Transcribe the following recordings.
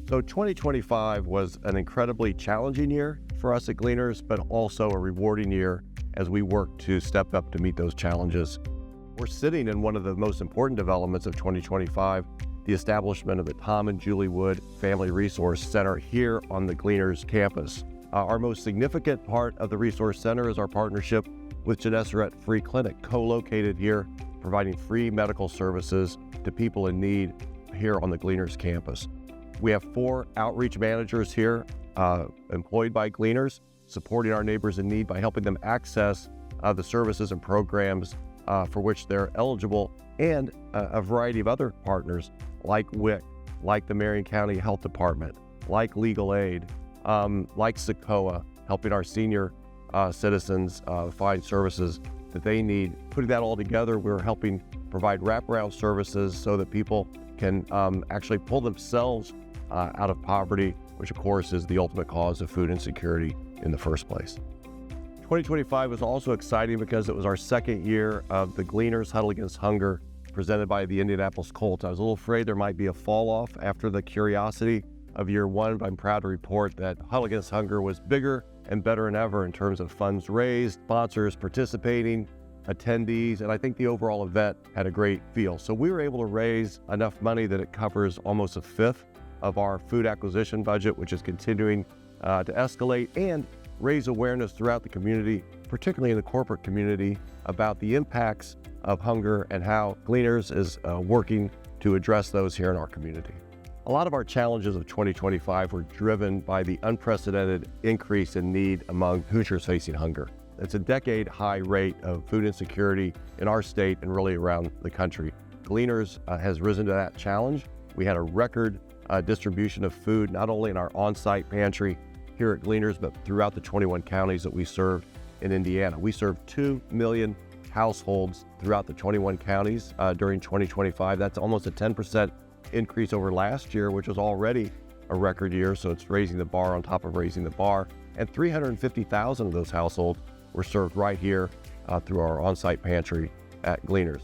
So 2025 was an incredibly challenging year for us at Gleaners, but also a rewarding year as we work to step up to meet those challenges. We're sitting in one of the most important developments of 2025, the establishment of the Tom and Julie Wood Family Resource Center here on the Gleaners campus. Our most significant part of the Resource Center is our partnership with Gennesaret Free Clinic, co-located here, providing free medical services to people in need here on the Gleaners campus. We have 4 outreach managers here employed by Gleaners, supporting our neighbors in need by helping them access the services and programs for which they're eligible, and a variety of other partners like WIC, like the Marion County Health Department, like Legal Aid, like SEQOA, helping our senior citizens find services that they need. Putting that all together, we're helping provide wraparound services so that people can actually pull themselves out of poverty, which of course is the ultimate cause of food insecurity in the first place. 2025 was also exciting because it was our second year of the Gleaners Huddle Against Hunger presented by the Indianapolis Colts. I was a little afraid there might be a fall off after the curiosity of year one, but I'm proud to report that Huddle Against Hunger was bigger and better than ever in terms of funds raised, sponsors participating, attendees, and I think the overall event had a great feel. So we were able to raise enough money that it covers almost a fifth of our food acquisition budget, which is continuing to escalate, and raise awareness throughout the community, particularly in the corporate community, about the impacts of hunger and how Gleaners is working to address those here in our community. A lot of our challenges of 2025 were driven by the unprecedented increase in need among Hoosiers facing hunger. It's a decade-high rate of food insecurity in our state and really around the country. Gleaners has risen to that challenge. We had a record distribution of food, not only in our on-site pantry here at Gleaners, but throughout the 21 counties that we serve in Indiana. We served 2 million households throughout the 21 counties during 2025. That's almost a 10% increase over last year, which was already a record year. So it's raising the bar on top of raising the bar. And 350,000 of those households were served right here through our on-site pantry at Gleaners.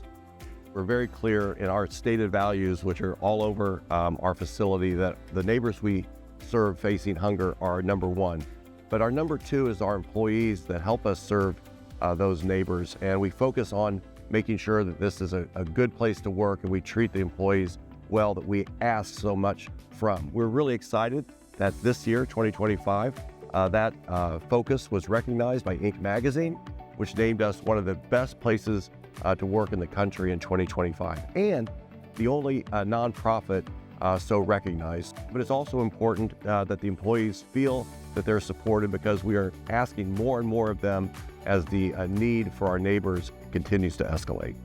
We're very clear in our stated values, which are all over our facility, that the neighbors we serve facing hunger are number one. But our number two is our employees that help us serve those neighbors. And we focus on making sure that this is a good place to work and we treat the employees well that we ask so much from. We're really excited that this year, 2025, that focus was recognized by Inc. magazine, which named us one of the best places to work in the country in 2025, and the only nonprofit so recognized. But it's also important that the employees feel that they're supported, because we are asking more and more of them as the need for our neighbors continues to escalate.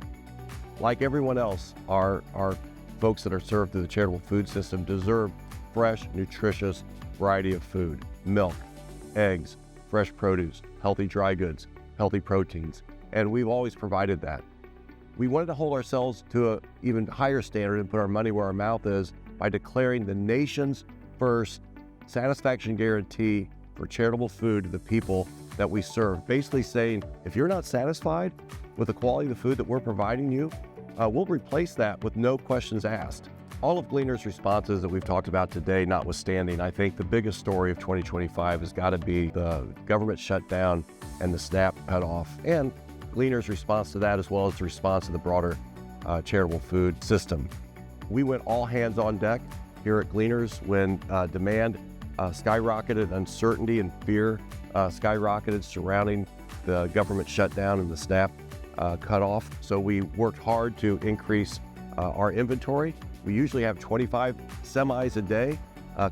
Like everyone else, our folks that are served through the charitable food system deserve fresh, nutritious variety of food: milk, eggs, fresh produce, healthy dry goods, healthy proteins, and we've always provided that. We wanted to hold ourselves to an even higher standard and put our money where our mouth is by declaring the nation's first satisfaction guarantee for charitable food to the people that we serve. Basically saying, if you're not satisfied with the quality of the food that we're providing you, we'll replace that with no questions asked. All of Gleaners' responses that we've talked about today notwithstanding, I think the biggest story of 2025 has got to be the government shutdown and the SNAP cutoff, and Gleaners' response to that, as well as the response to the broader charitable food system. We went all hands on deck here at Gleaners when demand skyrocketed, uncertainty and fear skyrocketed surrounding the government shutdown and the SNAP cutoff. So we worked hard to increase our inventory. We usually have 25 semis a day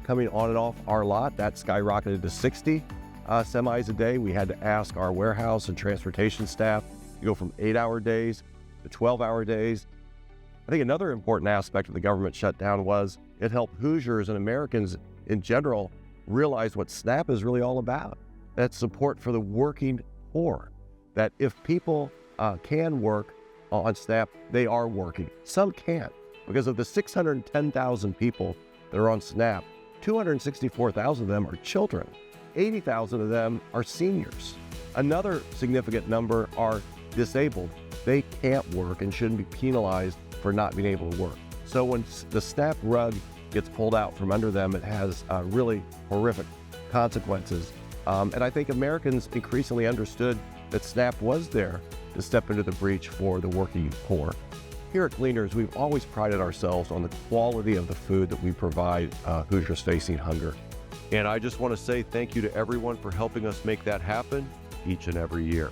coming on and off our lot. That skyrocketed to 60 semis a day. We had to ask our warehouse and transportation staff to go from 8-hour days to 12-hour days. I think another important aspect of the government shutdown was it helped Hoosiers and Americans in general realize what SNAP is really all about. That's support for the working poor. That if people can work on SNAP, they are working. Some can't. Because of the 610,000 people that are on SNAP, 264,000 of them are children. 80,000 of them are seniors. Another significant number are disabled. They can't work and shouldn't be penalized for not being able to work. So when the SNAP rug gets pulled out from under them, it has really horrific consequences. And I think Americans increasingly understood that SNAP was there to step into the breach for the working poor. Here at Gleaners, we've always prided ourselves on the quality of the food that we provide Hoosiers facing hunger. And I just want to say thank you to everyone for helping us make that happen each and every year.